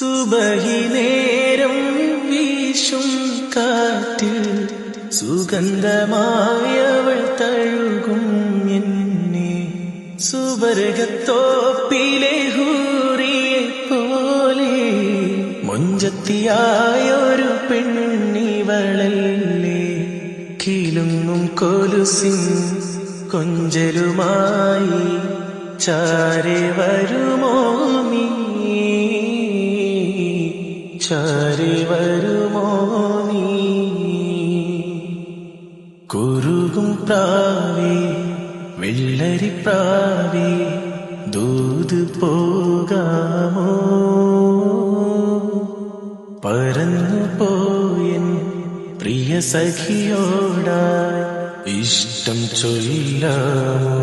സുബഹി നേരം വീശും കാറ്റിൽ സുഗന്ധമായവൾ തഴുകും എന്നെ. സുവർഗത്തോപ്പിലെ ഹൂറിയെ പോലെ മൊഞ്ചത്തിയായൊരു പെണ്ണിവളല്ലേ. കിലുങ്ങും കൊലുസിൻ കൊഞ്ചലുമായി ചാരെ വരുമോ നീ, ചാരെ വരുമോ നീ. കുരുകും പ്രാവേ വെള്ളരിപ്രാവേ ദൂത് പോകാമോ. പറന്നു പോയൻ പ്രിയ സഖിയോടായി ഇഷ്ടം ചൊല്ലാമോ.